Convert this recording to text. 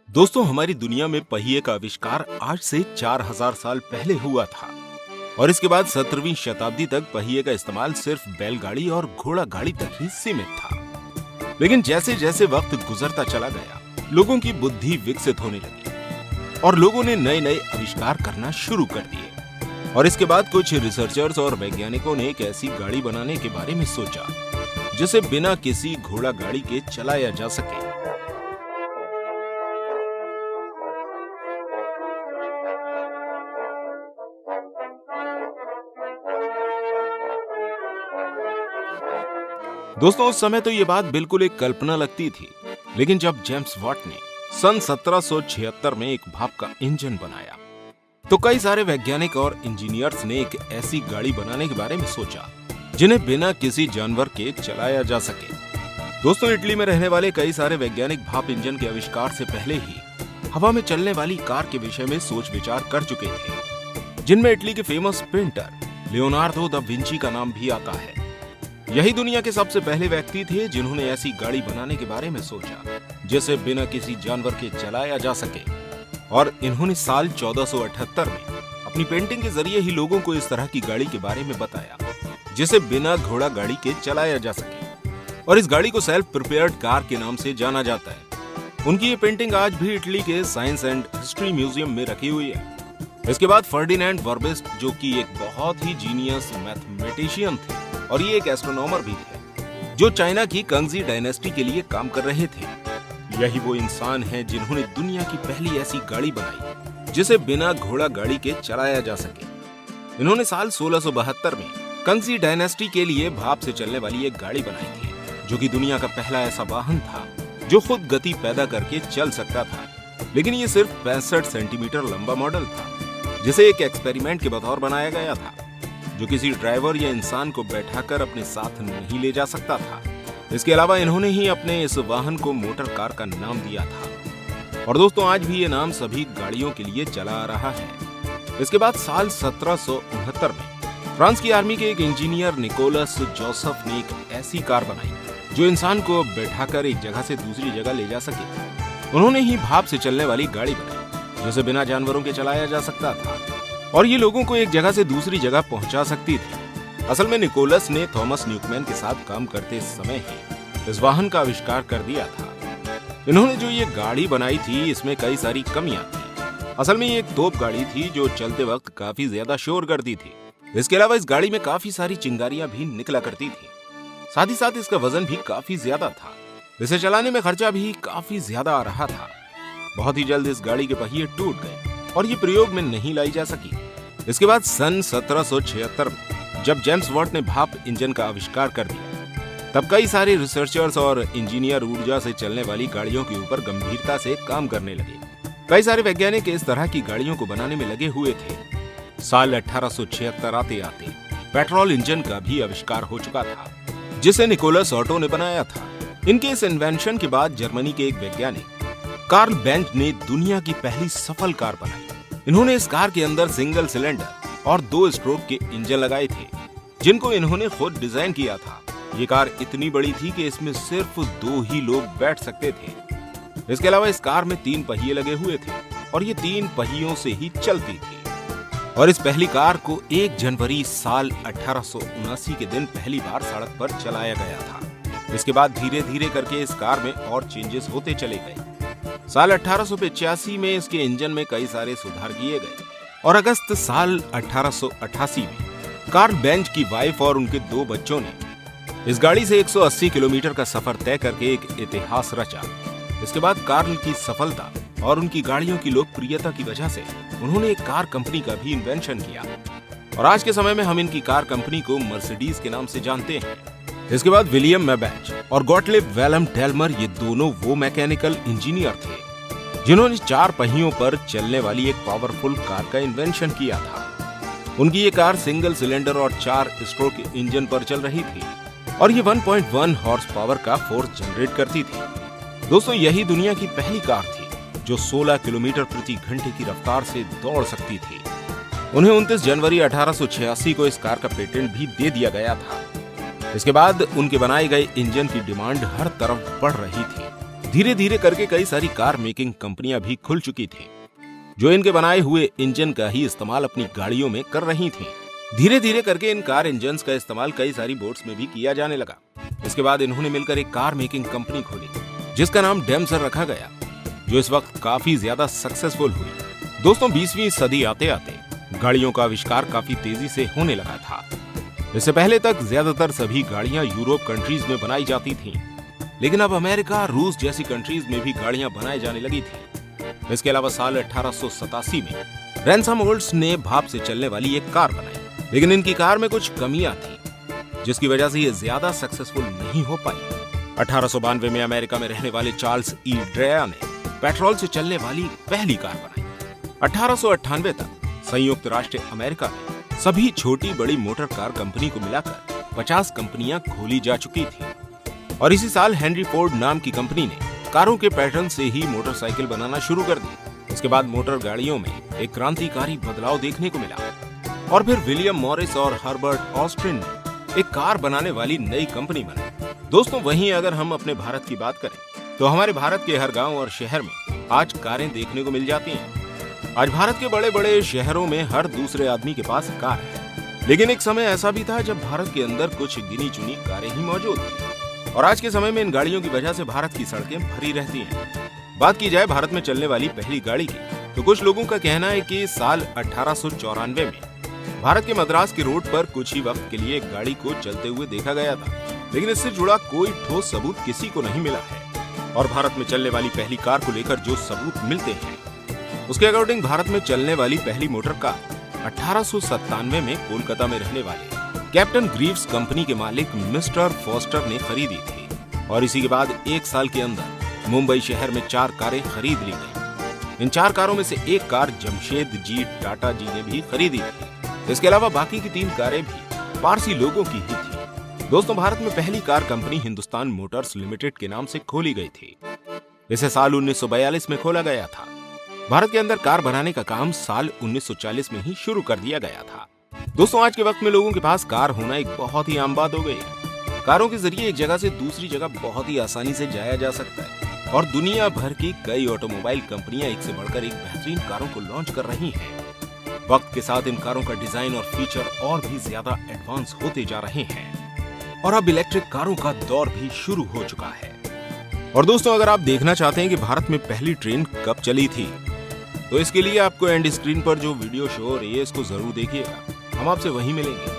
दोस्तों, हमारी दुनिया में पहिए का आविष्कार आज से 4000 साल पहले हुआ था और इसके बाद 17वीं शताब्दी तक पहिए का इस्तेमाल सिर्फ बैलगाड़ी और घोड़ा गाड़ी तक ही सीमित था। लेकिन जैसे जैसे वक्त गुजरता चला गया, लोगों की बुद्धि विकसित होने लगी और लोगों ने नए नए आविष्कार करना शुरू कर दिए। और इसके बाद कुछ रिसर्चर्स और वैज्ञानिकों ने एक ऐसी गाड़ी बनाने के बारे में सोचा जिसे बिना किसी घोड़ा गाड़ी के चलाया जा सके। दोस्तों, उस समय तो ये बात बिल्कुल एक कल्पना लगती थी, लेकिन जब जेम्स वाट ने सन 1776 में एक भाप का इंजन बनाया, तो कई सारे वैज्ञानिक और इंजीनियर्स ने एक ऐसी गाड़ी बनाने के बारे में सोचा जिन्हें बिना किसी जानवर के चलाया जा सके। दोस्तों, इटली में रहने वाले कई सारे वैज्ञानिक भाप इंजन के आविष्कार से पहले ही हवा में चलने वाली कार के विषय में सोच विचार कर चुके थे, जिनमें इटली के famous painter Leonardo da Vinci का नाम भी आता है। यही दुनिया के सबसे पहले व्यक्ति थे जिन्होंने ऐसी गाड़ी बनाने के बारे में सोचा जिसे बिना किसी जानवर के चलाया जा सके। और इन्होंने साल 1478 में अपनी पेंटिंग के जरिए ही लोगों को इस तरह की गाड़ी के बारे में बताया जिसे बिना घोड़ा गाड़ी के चलाया जा सके। और इस गाड़ी को सेल्फ प्रिपेयर्ड कार के नाम से जाना जाता है। उनकी ये पेंटिंग आज भी इटली के साइंस एंड हिस्ट्री म्यूजियम में रखी हुई है। इसके बाद फर्डिनेंड वर्बिस्ट, जो कि एक बहुत ही जीनियस मैथमेटिशियन थे और ये एक एस्ट्रोनॉमर भी थे, जो चाइना की कंगजी डायनेस्टी के लिए काम कर रहे थे। यही वो इंसान हैं जिन्होंने दुनिया की पहली ऐसी गाड़ी बनाई जिसे बिना घोड़ा गाड़ी के चलाया जा सके। इन्होंने साल 1672 में कंगजी डायनेस्टी के लिए भाप से चलने वाली एक गाड़ी बनाई थी, जो कि दुनिया का पहला ऐसा वाहन था जो खुद गति पैदा करके चल सकता था। लेकिन ये सिर्फ 65 सेंटीमीटर लंबा मॉडल था, जिसे एक एक्सपेरिमेंट के बतौर बनाया गया था, जो किसी ड्राइवर या इंसान को बैठाकर अपने साथ नहीं ले जा सकता था। इसके अलावा इन्होंने ही अपने इस वाहन को मोटर कार का नाम दिया था। और दोस्तों, आज भी ये नाम सभी गाड़ियों के लिए चला आ रहा है। इसके बाद साल 1769 में फ्रांस की आर्मी के एक इंजीनियर निकोलस जोसेफ ने एक ऐसी कार बनाई जो इंसान को बैठाकर एक जगह से दूसरी जगह ले जा सके। उन्होंने ही भाप से चलने वाली गाड़ी बनाई जिसे बिना जानवरों के चलाया जा सकता था और ये लोगों को एक जगह से दूसरी जगह पहुंचा सकती थी। असल में निकोलस ने थॉमस न्यूकमैन के साथ काम करते समय ही इस वाहन का आविष्कार कर दिया था। इन्होंने जो ये गाड़ी बनाई थी, इसमें कई सारी कमियां थी। असल में ये एक तोप गाड़ी थी जो चलते वक्त काफी ज्यादा शोर करती थी। इसके अलावा इस गाड़ी में काफी सारी चिंगारियां भी निकला करती थी। साथ ही साथ इसका वजन भी काफी ज्यादा था। इसे चलाने में खर्चा भी काफी ज्यादा आ रहा था। बहुत ही जल्द इस गाड़ी के पहिए टूट गए और ये प्रयोग में नहीं लाई जा सकी। इसके बाद सन 1776 में जब जेम्स वाट ने भाप इंजन का आविष्कार कर दिया, तब कई सारे रिसर्चर्स और इंजीनियर ऊर्जा से चलने वाली गाड़ियों के ऊपर गंभीरता से काम करने लगे। कई सारे वैज्ञानिक इस तरह की गाड़ियों को बनाने में लगे हुए थे। साल 1876 आते आते पेट्रोल इंजन का भी आविष्कार हो चुका था, जिसे निकोलस ऑटो ने बनाया था। इनके इस इन्वेंशन के बाद जर्मनी के एक वैज्ञानिक कार्ल बेंज ने दुनिया की पहली सफल कार बनाई। इन्होंने इस कार के अंदर सिंगल सिलेंडर और 2 स्ट्रोक के इंजन लगाए थे, जिनको इन्होंने खुद डिजाइन किया था। ये कार इतनी बड़ी थी कि इसमें सिर्फ 2 ही लोग बैठ सकते थे। इसके अलावा इस कार में 3 पहिए लगे हुए थे और ये 3 पहियों से ही चलती थी। और इस पहली कार को 1 जनवरी साल 1879 के दिन पहली बार सड़क पर चलाया गया था। इसके बाद धीरे धीरे करके इस कार में और चेंजेस होते चले गए। साल 1885 में इसके इंजन में कई सारे सुधार किए गए और अगस्त साल 1888 में कार्ल बेंज की वाइफ और उनके 2 बच्चों ने इस गाड़ी से 180 किलोमीटर का सफर तय करके एक इतिहास रचा। इसके बाद कार्ल की सफलता और उनकी गाड़ियों की लोकप्रियता की वजह से उन्होंने एक कार कंपनी का भी इन्वेंशन किया और आज के समय में हम इनकी कार कंपनी को मर्सिडीज के नाम से जानते हैं। इसके बाद विलियम मेबैच और गॉटलिब वेलम डेल्मर, ये दोनों वो मैकेनिकल इंजीनियर थे जिन्होंने 4 पहियों पर चलने वाली एक पावरफुल कार का इन्वेंशन किया था। उनकी ये कार सिंगल सिलेंडर और 4 स्ट्रोक इंजन पर चल रही थी और ये 1.1 हॉर्स पावर का फोर्स जनरेट करती थी। दोस्तों, यही दुनिया की पहली कार थी जो 16 किलोमीटर प्रति घंटे की रफ्तार से दौड़ सकती थी। उन्हें 29 जनवरी 1886 को इस कार का पेटेंट भी दे दिया गया था। इसके बाद उनके बनाए गए इंजन की डिमांड हर तरफ बढ़ रही थी धीरे धीरे करके कई सारी कार मेकिंग कंपनियां भी खुल चुकी थीं, जो इनके बनाए हुए इंजन का ही इस्तेमाल अपनी गाड़ियों में कर रही थीं। धीरे धीरे करके इन कार इंजन्स का इस्तेमाल कई सारी बोट्स में भी किया जाने लगा। इसके बाद इन्होंने मिलकर एक कार मेकिंग कंपनी खोली, जिसका नाम डेमसर रखा गया, जो इस वक्त काफी ज्यादा सक्सेसफुल हुई। दोस्तों, 20वीं सदी आते आते गाड़ियों का आविष्कार काफी तेजी से होने लगा था। इससे पहले तक ज्यादातर सभी गाड़ियां यूरोप कंट्रीज में बनाई जाती थीं, लेकिन अब अमेरिका, रूस जैसी कंट्रीज में भी गाड़ियां बनाई जाने लगी थी। इसके अलावा साल 1887 में रैनसम ओल्ड्स ने भाप से चलने वाली एक कार बनाई, लेकिन इनकी कार में कुछ कमियां थी, जिसकी वजह से ये ज्यादा सक्सेसफुल नहीं हो पाई। 1892 में अमेरिका में रहने वाले चार्ल्स ई ड्रेया ने पेट्रोल से चलने वाली पहली कार बनाई। 1898 तक संयुक्त राष्ट्र अमेरिका में सभी छोटी बड़ी मोटर कार कंपनी को मिलाकर 50 कंपनियां खोली जा चुकी थी, और इसी साल हेनरी फोर्ड नाम की कंपनी ने कारों के पैटर्न से ही मोटरसाइकिल बनाना शुरू कर दी। इसके बाद मोटर गाड़ियों में एक क्रांतिकारी बदलाव देखने को मिला, और फिर विलियम मॉरिस और हर्बर्ट ऑस्ट्रिन ने एक कार बनाने वाली नई कंपनी बनाई। दोस्तों, वहीं अगर हम अपने भारत की बात करें तो हमारे भारत के हर गांव और शहर में आज कारें देखने को मिल जाती हैं। आज भारत के बड़े बड़े शहरों में हर दूसरे आदमी के पास कार है, लेकिन एक समय ऐसा भी था जब भारत के अंदर कुछ गिनी चुनी कारें ही मौजूद थी, और आज के समय में इन गाड़ियों की वजह से भारत की सड़कें भरी रहती हैं। बात की जाए भारत में चलने वाली पहली गाड़ी की, तो कुछ लोगों का कहना है कि साल 1894 में भारत के मद्रास के रोड पर कुछ ही वक्त के लिए एक गाड़ी को चलते हुए देखा गया था, लेकिन इससे जुड़ा कोई ठोस सबूत किसी को नहीं मिला है। और भारत में चलने वाली पहली कार को लेकर जो सबूत मिलते हैं, उसके अकॉर्डिंग भारत में चलने वाली पहली मोटर कार 1897 में कोलकाता में रहने वाले कैप्टन ग्रीव्स कंपनी के मालिक मिस्टर फॉस्टर ने खरीदी थी, और इसी के बाद एक साल के अंदर मुंबई शहर में 4 कारें खरीद ली गईं। इन 4 कारों में से एक कार जमशेद जी टाटा जी ने भी खरीदी थी। इसके अलावा बाकी की 3 कारें भी पारसी लोगों की ही थी। दोस्तों, भारत में पहली car company Hindustan Motors limited के नाम से खोली गई थी। इसे साल 1942 में खोला गया था। भारत के अंदर कार बनाने का काम साल 1940 में ही शुरू कर दिया गया था। दोस्तों, आज के वक्त में लोगों के पास कार होना एक बहुत ही आम बात हो गई है। कारों के जरिए एक जगह से दूसरी जगह बहुत ही आसानी से जाया जा सकता है, और दुनिया भर की कई ऑटोमोबाइल कंपनियां एक से बढ़कर एक बेहतरीन कारों को लॉन्च कर रही हैं। वक्त के साथ इन कारों का डिजाइन और फीचर और भी ज्यादा एडवांस होते जा रहे हैं, और अब इलेक्ट्रिक कारों का दौर भी शुरू हो चुका है। और दोस्तों, अगर आप देखना चाहते हैं कि भारत में पहली ट्रेन कब चली थी, तो इसके लिए आपको एंड स्क्रीन पर जो वीडियो शो हो रही है इसको जरूर देखिएगा। हम आपसे वहीं मिलेंगे।